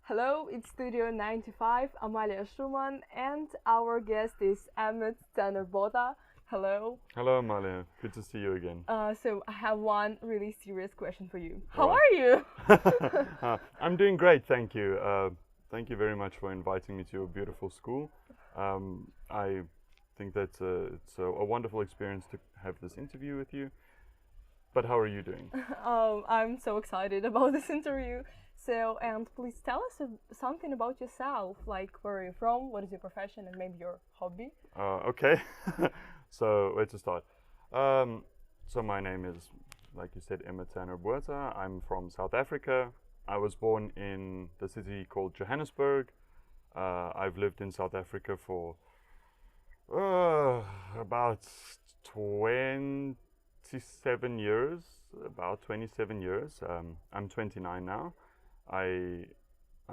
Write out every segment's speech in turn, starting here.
Hello, it's Studio 95, Amalia Schumann, and our guest is Emmett Tanner Botha. Hello. Hello, Amalia. Good to see you again. So I have one really serious question for you. How Alright. are you? I'm doing great, thank you. Thank you very much for inviting me to your beautiful school. I think that it's a wonderful experience to have this interview with you. But how are you doing? I'm so excited about this interview. So, and please tell us something about yourself, like where are you from, what is your profession, and maybe your hobby. Okay. So, where to start? So my name is, like you said, Emmett Tanner Botha. I'm from South Africa. I was born in the city called Johannesburg. I've lived in South Africa for about 27 years. I'm 29 now. I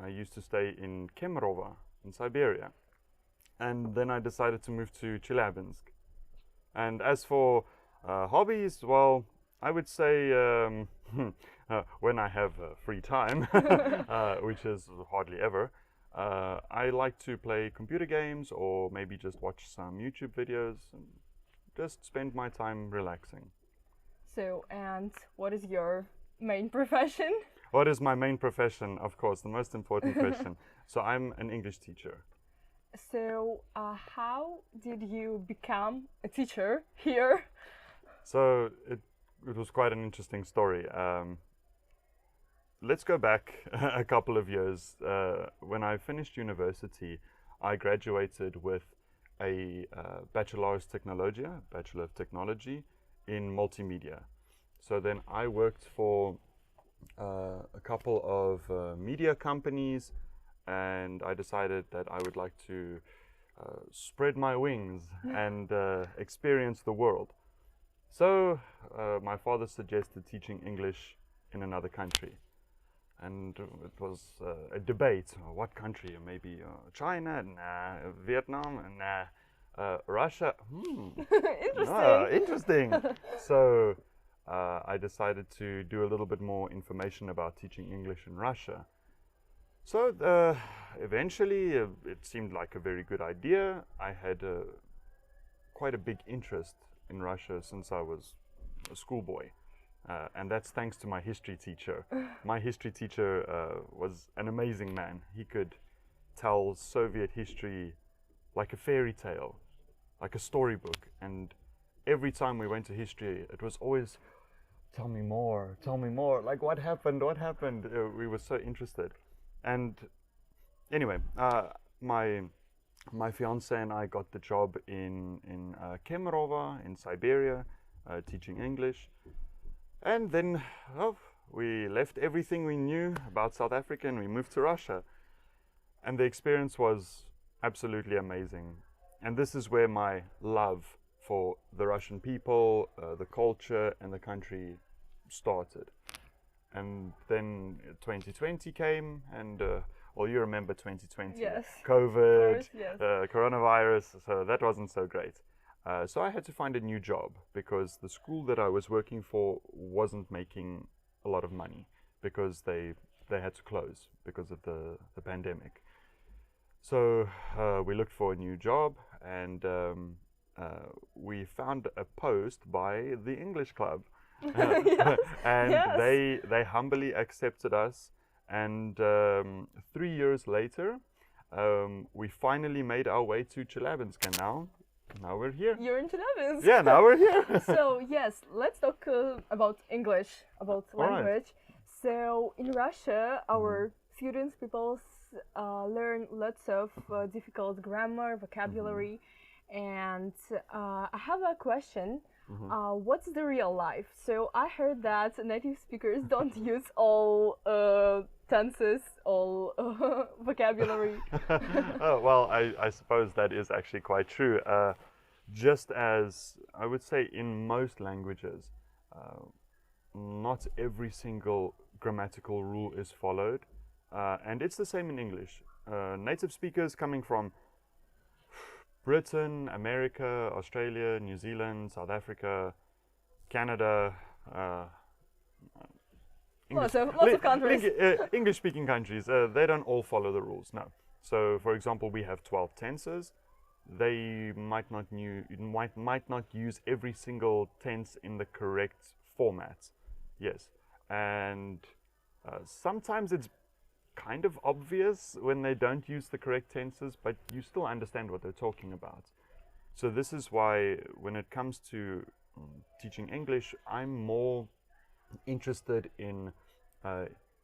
used to stay in Kemerovo in Siberia, and then I decided to move to Chelyabinsk. And as for hobbies, well, I would say when I have free time, which is hardly ever, I like to play computer games or maybe just watch some YouTube videos and just spend my time relaxing. So, and what is your main profession? What is my main profession? Of course, the most important question. So I'm an English teacher. So, how did you become a teacher here? So it was quite an interesting story. Let's go back a couple of years. When I finished university, I graduated with a Bachelor of Technology in multimedia. So then I worked for a couple of media companies, and I decided that I would like to spread my wings and experience the world. So my father suggested teaching English in another country, and it was a debate. What country? Maybe China? Nah. Vietnam? Nah. Russia? Interesting. Interesting. So I decided to do a little bit more information about teaching English in Russia. So eventually it seemed like a very good idea. I had quite a big interest in Russia since I was a schoolboy. And that's thanks to my history teacher. My history teacher was an amazing man. He could tell Soviet history like a fairy tale, like a storybook. And every time we went to history, it was always, tell me more, like what happened? We were so interested. And anyway, my fiance and I got the job in Kemerovo in Siberia, teaching English. And then we left everything we knew about South Africa and we moved to Russia. And the experience was absolutely amazing. And this is where my love for the Russian people, the culture and the country started. And then 2020 came, and well, you remember 2020, Yes. COVID, Of course, yes. Coronavirus, so that wasn't so great. So I had to find a new job because the school that I was working for wasn't making a lot of money because they had to close because of the pandemic. So we looked for a new job, and we found a post by the English Club. Yes. And Yes. they humbly accepted us, and 3 years later we finally made our way to Chelyabinsk, and now we're here. You're in Chelyabinsk. Yeah, now we're here. So yes, let's talk about English, about All right. language. So in Russia, our students, people learn lots of difficult grammar, vocabulary, and I have a question. What's the real life? So I heard that native speakers don't use all tenses, all vocabulary. Oh, well, I suppose that is actually quite true. Just as I would say in most languages, not every single grammatical rule is followed. And it's the same in English. Native speakers coming from Britain, America, Australia, New Zealand, South Africa, Canada, Lots of countries. English-speaking countries, they don't all follow the rules. No. So, for example, we have 12 tenses. They might not use every single tense in the correct format. Yes, and sometimes it's kind of obvious when they don't use the correct tenses, but you still understand what they're talking about. So this is why when it comes to teaching English, I'm more interested in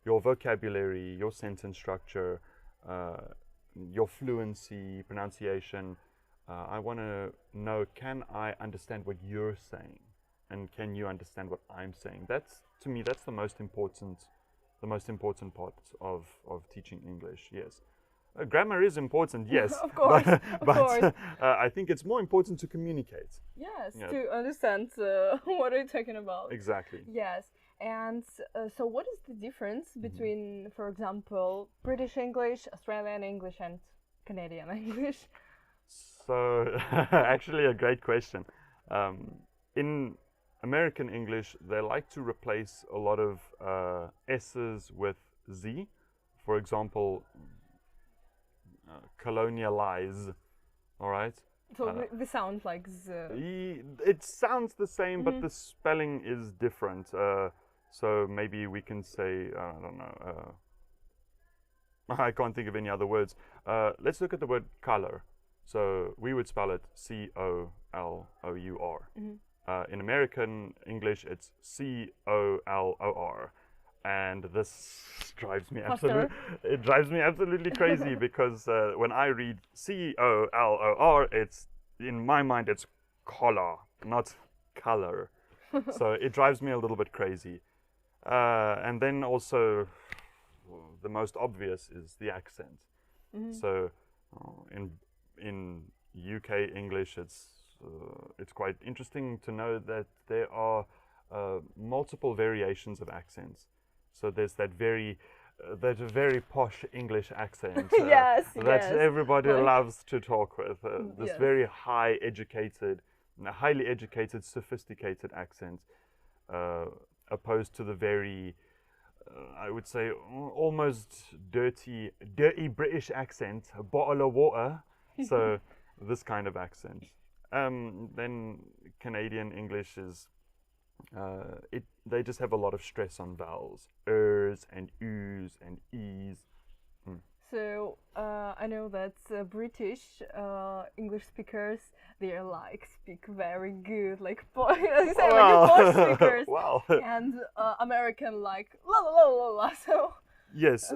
your vocabulary, your sentence structure, your fluency, pronunciation. I want to know, can I understand what you're saying? And can you understand what I'm saying? That's, to me, that's the most important part of teaching English, yes. Grammar is important, yes. Of course, but I think it's more important to communicate. Yes, Yeah. to understand what are you talking about. Exactly. Yes, and so what is the difference between, for example, British English, Australian English, and Canadian English? So, actually a great question. In American English, they like to replace a lot of S's with Z. For example, colonialize, all right? So we sound like Z. It sounds the same, but the spelling is different. So maybe we can say, I don't know, I can't think of any other words. Let's look at the word color. So we would spell it C-O-L-O-U-R. In American English, it's C-O-L-O-R. And this drives me absolutely crazy because when I read C-O-L-O-R, it's, in my mind, it's collar, not color. So it drives me a little bit crazy. And then also, the most obvious is the accent. So in UK English, it's quite interesting to know that there are multiple variations of accents. So there's that very posh English accent Yes, that everybody Like- loves to talk with. This Yes. very highly educated, sophisticated accent, opposed to the very, I would say, almost dirty British accent, a bottle of water. So this kind of accent. Then Canadian English is, they just have a lot of stress on vowels, ers and us and es. So I know that British English speakers, they're like speak very good, like as you say, like posh speakers, Wow. and American like la la la la la. So Yes,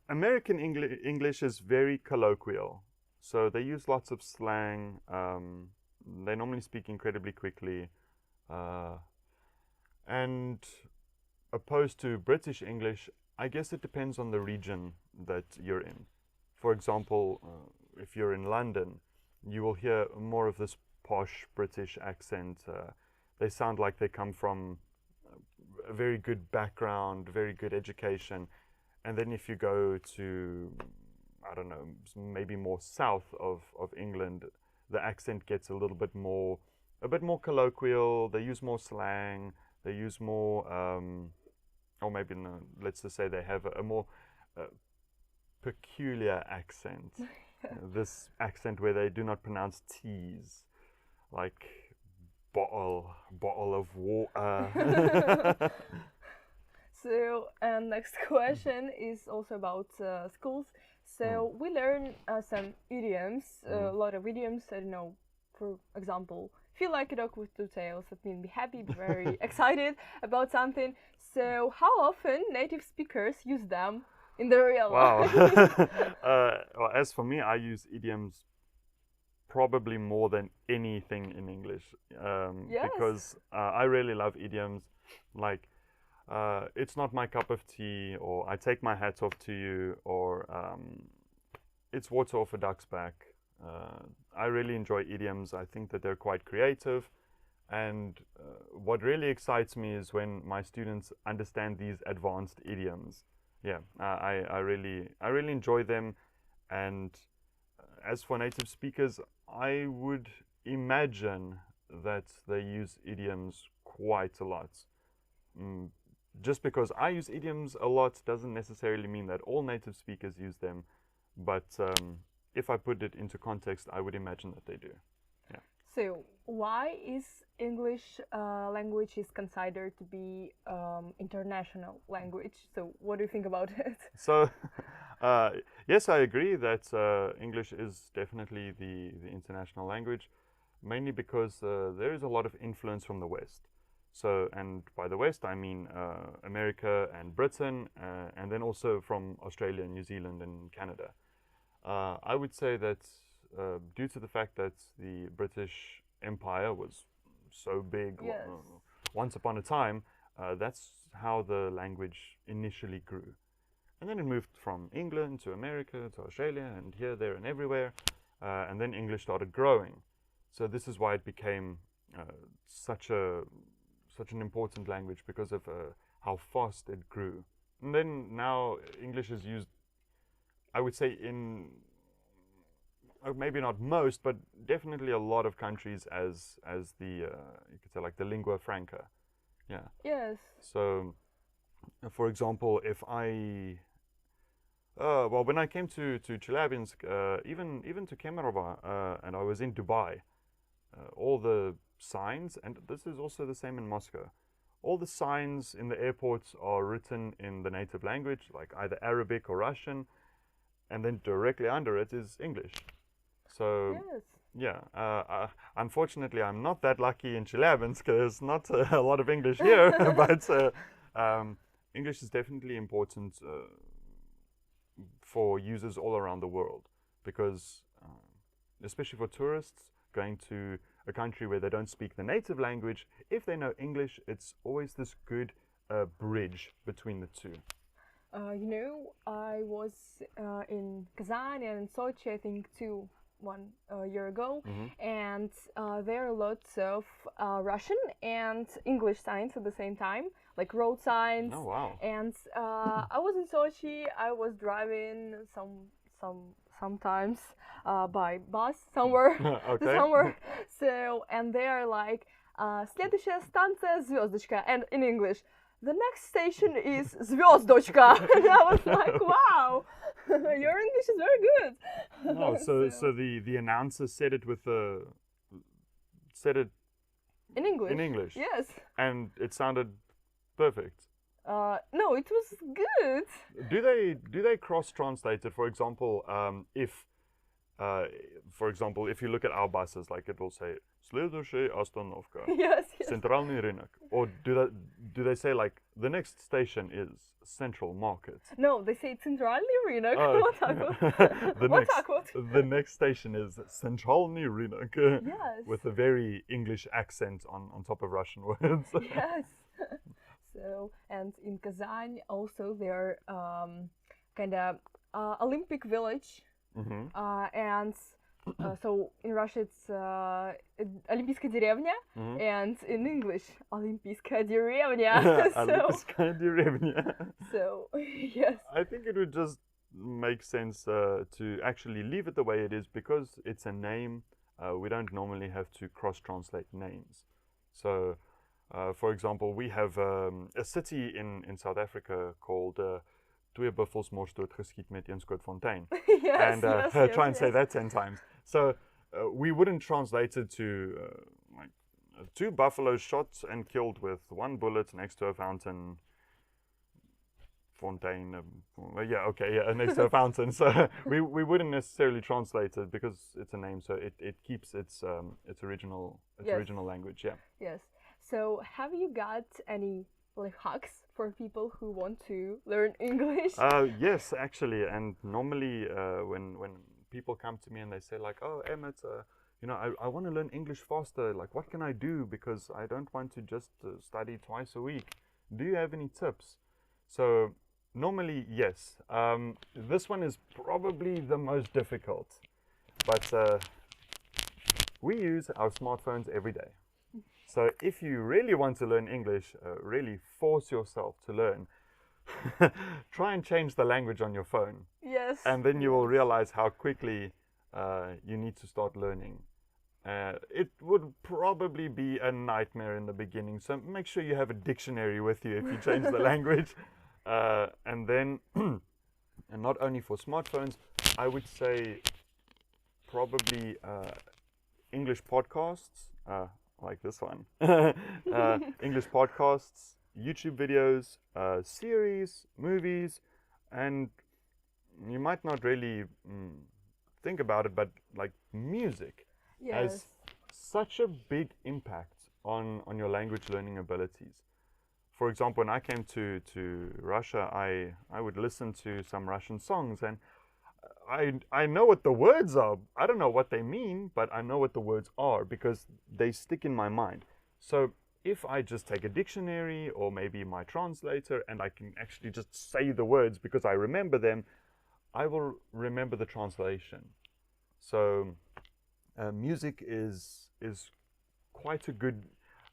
American English is very colloquial. So they use lots of slang. They normally speak incredibly quickly. And opposed to British English, I guess it depends on the region that you're in. For example, if you're in London, you will hear more of this posh British accent. They sound like they come from a very good background, very good education. And then if you go to, I don't know, maybe more south of England, the accent gets a bit more colloquial. They use more slang. They use more, or maybe no, let's just say they have a more peculiar accent. This accent where they do not pronounce T's, like bottle of water. So, next question is also about schools. So we learn some idioms, a lot of idioms. I don't know, for example, feel like a dog with two tails. That means be happy, be very excited about something. So how often native speakers use them in the real life? Well, as for me, I use idioms probably more than anything in English, Yes. because I really love idioms. Like, it's not my cup of tea, or I take my hat off to you, or it's water off a duck's back. I really enjoy idioms. I think that they're quite creative, and what really excites me is when my students understand these advanced idioms. Yeah, I really enjoy them. And as for native speakers, I would imagine that they use idioms quite a lot. just because I use idioms a lot doesn't necessarily mean that all native speakers use them. But if I put it into context, I would imagine that they do. Yeah. So why is English language is considered to be international language? So what do you think about it? So yes, I agree that English is definitely the international language, mainly because there is a lot of influence from the West. So, and by the West, I mean America and Britain, and then also from Australia, New Zealand, and Canada. I would say that due to the fact that the British Empire was so big Yes. once upon a time, that's how the language initially grew. And then it moved from England to America to Australia and here, there, and everywhere. And then English started growing. So this is why it became such an important language, because of how fast it grew. And then now English is used, I would say, in maybe not most, but definitely a lot of countries as the you could say like the lingua franca. Yeah. Yes. So, for example, if I well, when I came to Chelyabinsk, even to Kemerovo, and I was in Dubai, all the signs, and this is also the same in Moscow, all the signs in the airports are written in the native language, like either Arabic or Russian, and then directly under it is English. So Yes. yeah, unfortunately, I'm not that lucky in Chelyabinsk. There's not a lot of English here, but English is definitely important for users all around the world, because especially for tourists going to a country where they don't speak the native language, if they know English, it's always this good bridge between the two. You know, I was in Kazan and Sochi, I think, one year ago, and there are lots of Russian and English signs at the same time, like road signs. Oh wow! And I was in Sochi. I was driving sometimes by bus somewhere to Okay. somewhere. So, and they are like следующая станция звездочка, and in English, the next station is звездочка. And I was like, wow, your English is very good. Oh, so the announcer said it in English. in English. Yes. And it sounded perfect. No, it was good. Do they cross translate it? For example, if you look at our buses, like it will say "Следующая остановка, Yes. Центральный рынок," or do they say like the next station is Central Market? No, they say центральный рынок. Oh, Вот так вот. the Вот next так вот. the next station is Центральный рынок, Yes. with a very English accent on top of Russian words. Yes. So, and in Kazan also there kind of Olympic village, and so in Russia it's Олимпийская деревня, and in English Олимпийская деревня. Олимпийская деревня. So yes. I think it would just make sense to actually leave it the way it is, because it's a name. We don't normally have to cross-translate names. So, for example, we have a city in South Africa called Twee buffels mors doodgeskiet met een skootfontein. Yes, And try and yes. say that 10 times. So we wouldn't translate it to like 2 buffaloes shot and killed with 1 bullet next to a fountain. Fontaine. Next to a fountain. So we wouldn't necessarily translate it, because it's a name, so it keeps its original language. Yeah. Yes. So have you got any life hacks for people who want to learn English? Yes, actually, and normally when people come to me and they say like, "Oh, Emmett, I want to learn English faster. Like, what can I do? Because I don't want to just study twice a week. Do you have any tips?" So normally, yes. This one is probably the most difficult, but we use our smartphones every day. So if you really want to learn English, really force yourself to learn, try and change the language on your phone. Yes. And then you will realize how quickly you need to start learning. It would probably be a nightmare in the beginning, so make sure you have a dictionary with you if you change the language. And then, and not only for smartphones, I would say probably English podcasts, like this one. English podcasts, YouTube videos, series, movies, and you might not really think about it, but like music has such a big impact on your language learning abilities. For example, when I came to Russia, I would listen to some Russian songs, and I know what the words are. I don't know what they mean, but I know what the words are because they stick in my mind. So if I just take a dictionary or maybe my translator and I can actually just say the words because I remember them, I will remember the translation. So music is quite a good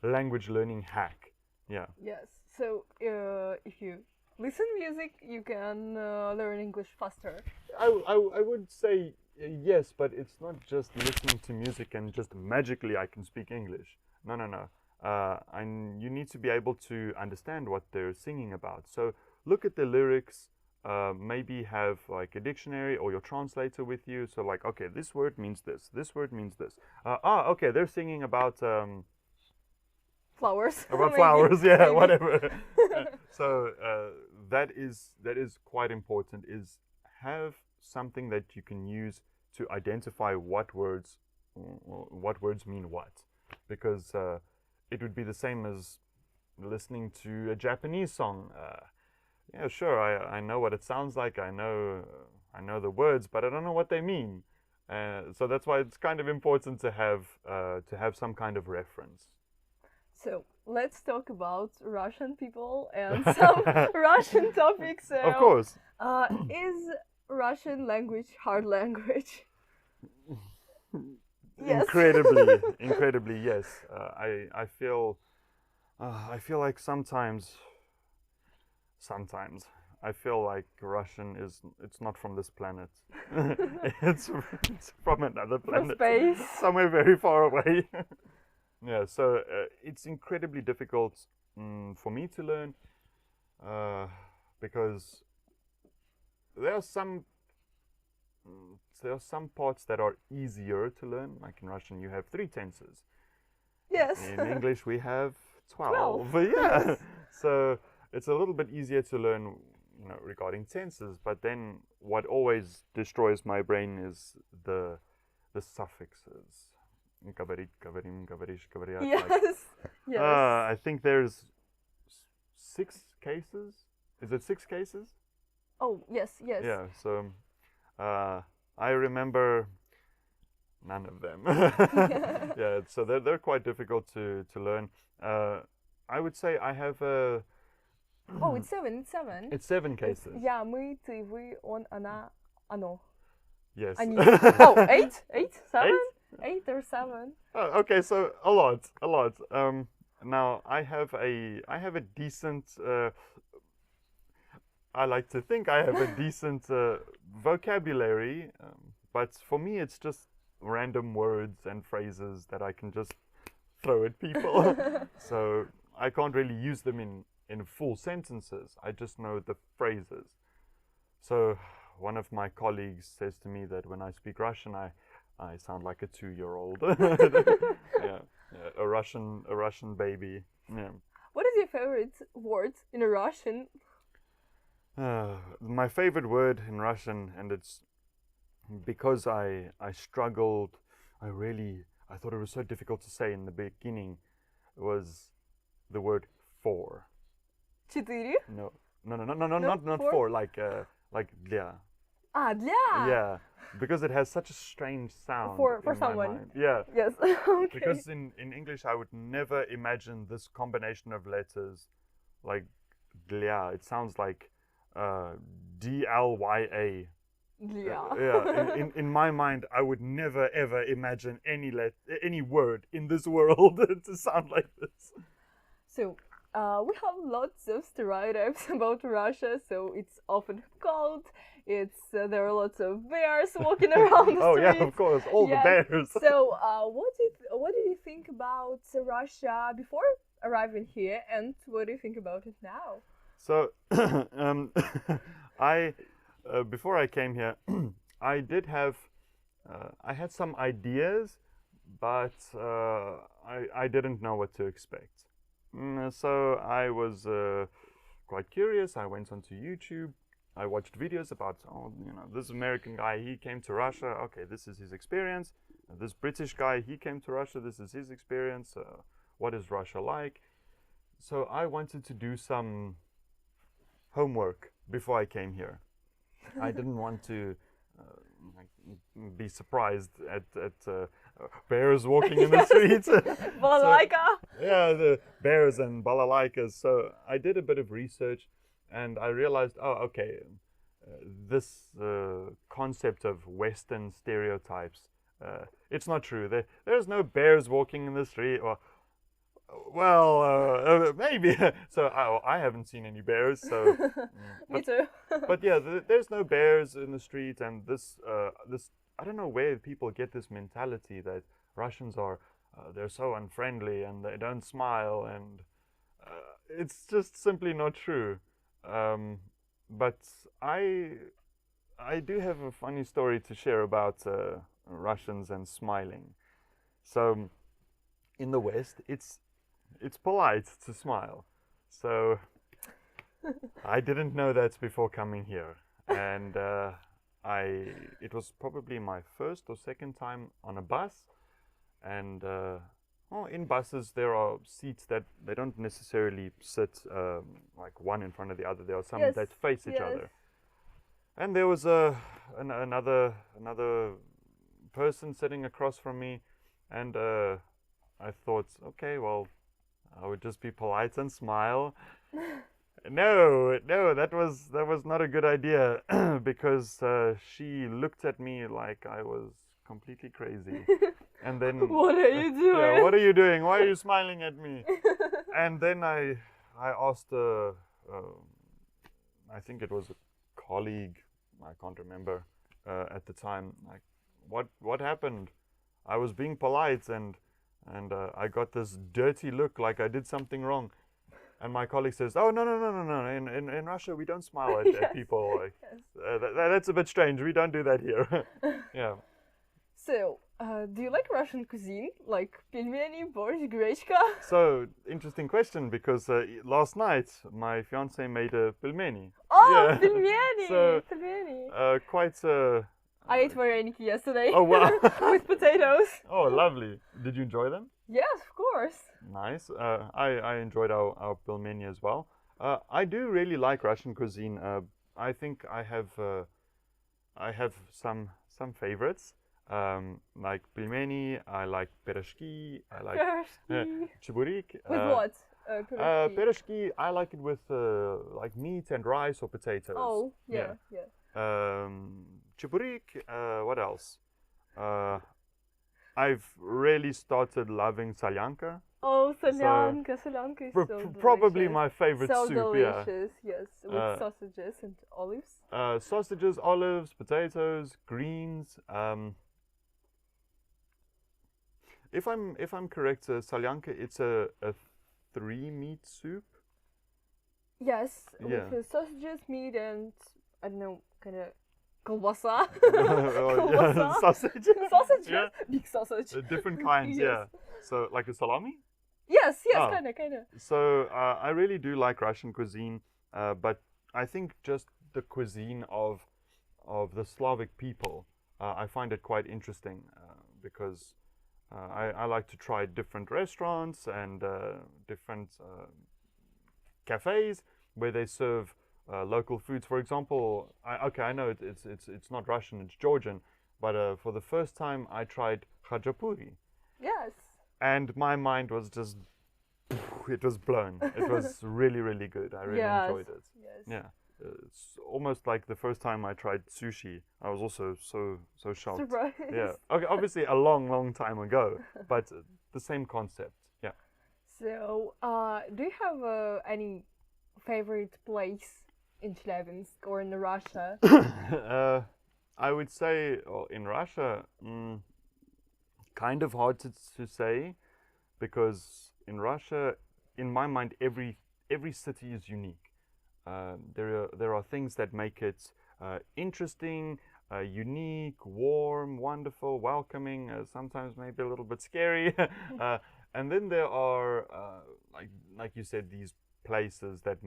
language learning hack. Yeah. Yes. So if you listen music, you can learn English faster. I would say yes, but it's not just listening to music and just magically I can speak English. No. And you need to be able to understand what they're singing about. So look at the lyrics. Maybe have like a dictionary or your translator with you. So like, okay, this word means this. This word means this. Okay, they're singing about flowers. About flowers, yeah, maybe. Whatever. So that is quite important. Is have something that you can use to identify what words mean what, because it would be the same as listening to a Japanese song. Yeah, sure, I know what it sounds like. I know the words, but I don't know what they mean. So that's why it's kind of important to have some kind of reference. So let's talk about Russian people and some Russian topics. So, of course. Is Russian language hard language? Yes. Incredibly, yes. I feel like sometimes I feel like Russian it's not from this planet. it's from another planet. From space. Somewhere very far away. Yeah, so it's incredibly difficult for me to learn because there are some parts that are easier to learn. Like in Russian, you have 3 tenses. Yes. In English, we have 12. Yeah. So it's a little bit easier to learn, regarding tenses. But then, what always destroys my brain is the suffixes. Говорить, говорим, говоришь, говорят. Yes. Yes. I think there's 6 cases. Is it 6 cases? Oh, yes. Yeah. So I remember none of them. Yeah. So they're quite difficult to learn. I would say I have a. Oh, it's 7. It's 7. It's 7 cases. Я, мы, ты, вы, он, она, оно. Yes. Они. Oh, 8? 8? 7? 8 or 7? Oh, okay, so a lot. Now I have a decent. I like to think I have a decent vocabulary, but for me it's just random words and phrases that I can just throw at people. So I can't really use them in full sentences. I just know the phrases. So one of my colleagues says to me that when I speak Russian, I sound like a 2-year-old. Yeah, a Russian baby. Yeah. What is your favorite word in Russian? My favorite word in Russian, and it's because I struggled. I thought it was so difficult to say in the beginning. Was the word for? 4? No, not for. Like для. Ah, для. Yeah, because it has such a strange sound. For in someone. my mind. Yeah. Yes. Okay. Because in English I would never imagine this combination of letters, like для. It sounds like DLYA. Для. Yeah. In my mind, I would never ever imagine any word in this world to sound like this. So, we have lots of stereotypes about Russia. So it's often cold. There are lots of bears walking around the Oh streets. yeah, of course, all Yes. the bears. So what did you think about Russia before arriving here, and what do you think about it now? So, I before I came here, I did have I had some ideas, but I didn't know what to expect. So I was quite curious. I went onto YouTube. I watched videos about, this American guy, he came to Russia. Okay, this is his experience. This British guy, he came to Russia. This is his experience. What is Russia like? So I wanted to do some homework before I came here. I didn't want to be surprised at bears walking in the streets. Balalaika. Yeah, the bears and balalaikas. So I did a bit of research, and I realized, okay, this concept of Western stereotypes, it's not true. There's no bears walking in the street, or maybe. So I haven't seen any bears. So Me too. but yeah, there's no bears in the street, and this I don't know where people get this mentality that Russians are they're so unfriendly and they don't smile, and it's just simply not true. But I do have a funny story to share about Russians and smiling. So in the West, it's polite to smile. So I didn't know that before coming here, and it was probably my first or second time on a bus, and in buses there are seats that they don't necessarily sit like one in front of the other. There are some Yes, that face each yes. other, and there was another person sitting across from me, and I thought, okay, well, I would just be polite and smile. No, that was not a good idea because she looked at me like I was completely crazy. And then What are you doing? yeah, what are you doing? Why are you smiling at me? And then I asked I think it was a colleague, I can't remember at the time, like what happened? I was being polite and I got this dirty look like I did something wrong. And my colleague says, "Oh, no. In Russia, we don't smile at, Yes. at people. Like, Yes. that's a bit strange. We don't do that here." Yeah. So, do you like Russian cuisine? Like пельмени, борщ, гречка? So, interesting question, because last night my fiance made a pelmeni. Oh, Yeah. пельмени! So, Пельмени. quite I ate vareniki yesterday. Oh, wow. With potatoes. oh, lovely. Did you enjoy them? Yes, of course. Nice. I enjoyed our pelmeni as well. I do really like Russian cuisine. I think I have some favorites. Like pelmeni. I like pyrozhki. I like Пирожки. chiburik. With what? Пирожки. Pyrozhki, I like it with like meat and rice or potatoes. Oh, yeah. Chiburik. What else? I've really started loving salyanka. Oh, солянка. Солянka is so delicious. Probably my favorite so soup. delicious, yes. With sausages and olives. Sausages, olives, potatoes, greens. If I'm correct, salyanka, it's a 3-meat soup. Yes, Yeah. with sausages, meat, and I don't know, kind of колбаса. Oh, yeah, Колбаса. sausages. Sausages, Yeah. big sausage. Different kinds, Yes. yeah. So like a salami. Yes, Oh. kind of. So I really do like Russian cuisine, but I think just the cuisine of the Slavic people, I find it quite interesting because I like to try different restaurants and different cafes where they serve local foods. For example, I know it's not Russian, it's Georgian, but for the first time I tried khachapuri. Yes. And my mind was just, it was blown. It was really, really good. I really enjoyed it. Yes. Yeah. It's almost like the first time I tried sushi. I was also so shocked. Surprise. Yeah. Okay, obviously a long time ago, but the same concept. Yeah. So, do you have any favorite place in Chelyabinsk or in Russia? I would say in Russia, kind of hard to say, because in Russia, in my mind, every city is unique. There are things that make it interesting, unique, warm, wonderful, welcoming. Sometimes maybe a little bit scary, and then there are like you said, these places that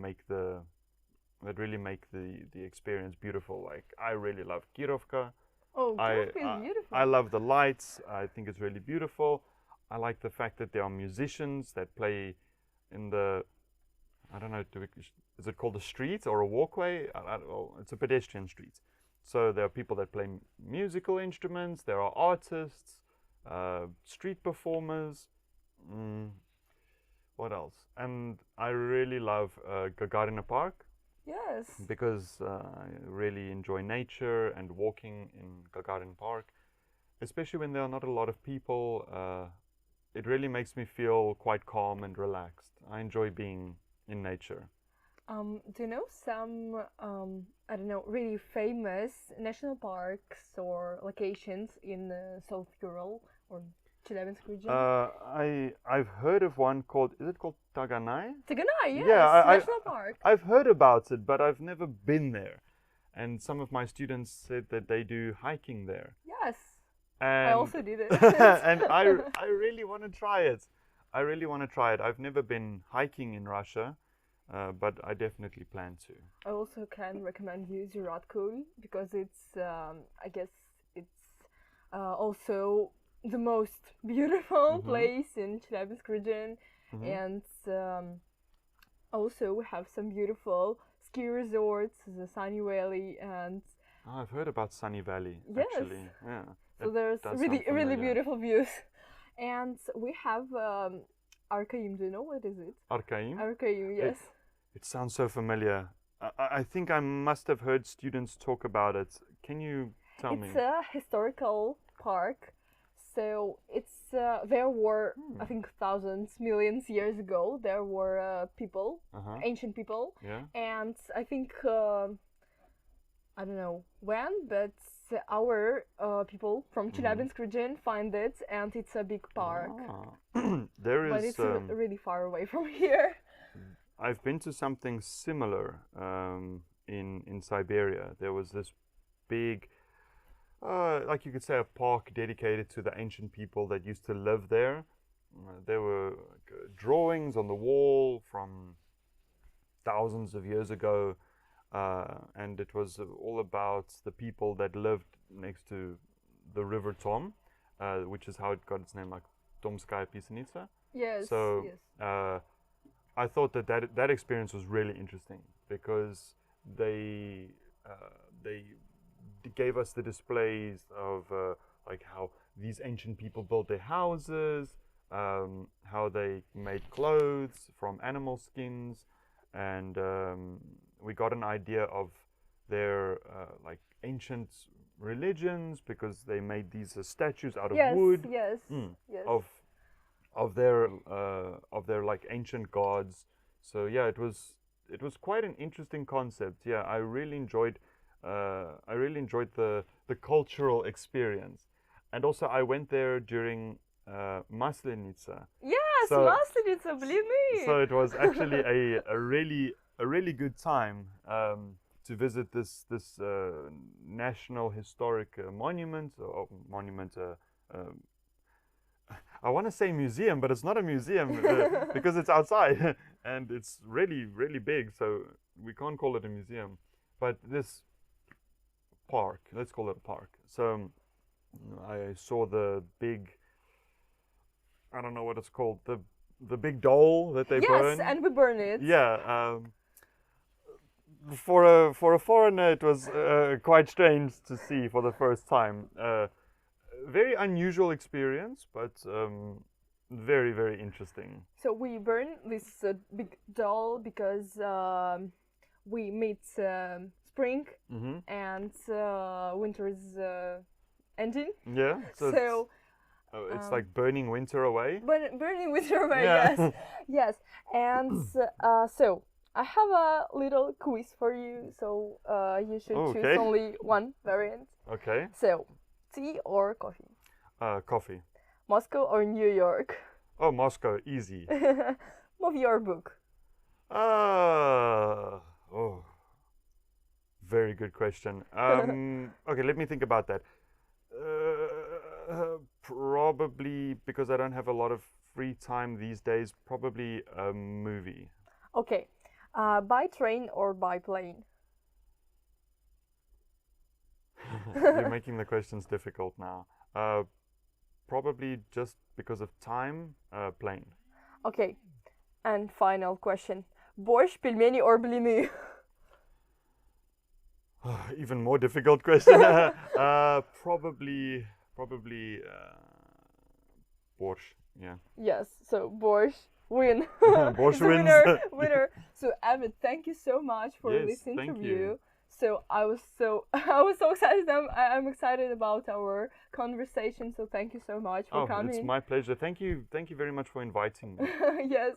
really make the experience beautiful. Like I really love Kirovka. Oh, Kirovka is beautiful. I love the lights. I think it's really beautiful. I like the fact that there are musicians that play in the, I don't know, is it called a street or a walkway? It's a pedestrian street. So there are people that play musical instruments. There are artists, street performers. What else? And I really love Gagarina Park. Yes. Because I really enjoy nature and walking in Gagarin Park, especially when there are not a lot of people. It really makes me feel quite calm and relaxed. I enjoy being in nature. Do you know some, I don't know, really famous national parks or locations in South Ural or Chelyabinsk region? I've heard of one called, is it called Taganai? Taganai, yes, yeah, national park. I've heard about it, but I've never been there. And some of my students said that they do hiking there. Yes, and I also did it. and I really want to try it. I really want to try it. I've never been hiking in Russia, but I definitely plan to. I also can recommend you Ziratkul because it's, I guess it's also the most beautiful place in Chelyabinsk region, and also we have some beautiful ski resorts, the Sunny Valley, and I've heard about Sunny Valley. Yes. Actually, yeah. So there's really beautiful views, and we have Arkaim. Do you know what is it? Arkaim? Arkaim, yes. It sounds so familiar. I think I must have heard students talk about it. Can you tell me? It's a historical park. So it's there were I think thousands, millions years ago there were people, ancient people, and I think I don't know when, but our people from Chelyabinsk region find it, and it's a big park. But it's really far away from here. I've been to something similar in Siberia. There was this big, like you could say, a park dedicated to the ancient people that used to live there. There were drawings on the wall from thousands of years ago, and it was all about the people that lived next to the river Tom, which is how it got its name, like Tomskaya Pisanica. Yes. So yes. I thought that experience was really interesting because they gave us the displays of like how these ancient people built their houses, how they made clothes from animal skins, and we got an idea of their like ancient religions because they made these statues out of wood. Yes. Yes. Of their like ancient gods. So yeah, it was quite an interesting concept. Yeah, I really enjoyed the cultural experience, and also I went there during Maslenitsa. Yes, Maslenitsa, believe me. So it was actually a really good time to visit this national historic monument. I want to say museum, but it's not a museum because it's outside and it's really big, so we can't call it a museum. But this park, let's call it a park. So I saw the big, I don't know what it's called, the big doll that they burn. Yes, and we burn it. Yeah. For a foreigner, it was quite strange to see for the first time. Very unusual experience, but very interesting. So we burn this big doll because we meet spring and winter is ending. Yeah. So Oh, it's like burning winter away. Burning winter away. Yeah. Yes, yes. And so I have a little quiz for you. So you should choose only one variant. Okay. So, tea or coffee? Coffee. Moscow or New York? Oh, Moscow, easy. Movie or book? Oh, very good question. Okay, let me think about that. Probably, because I don't have a lot of free time these days, probably a movie. Okay. By train or by plane? You're making the questions difficult now. Probably just because of time, plane. Okay. And final question. Борщ, пельмени or блины? Even more difficult question. Probably borsch. Yeah. Yes. So borщ win. Borsch wins. Winner. So Emmett, thank you so much for this interview. You. So I was so excited. I'm excited about our conversation. So thank you so much for coming. It's my pleasure. Thank you very much for inviting me. Yes.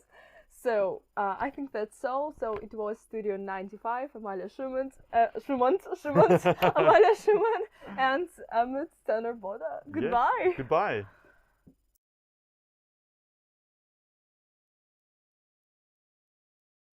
So I think that's all. So it was Studio 95, Amalia Schumann, Amalia Schumann, and Emmett Tanner Botha. Goodbye. Yes, goodbye.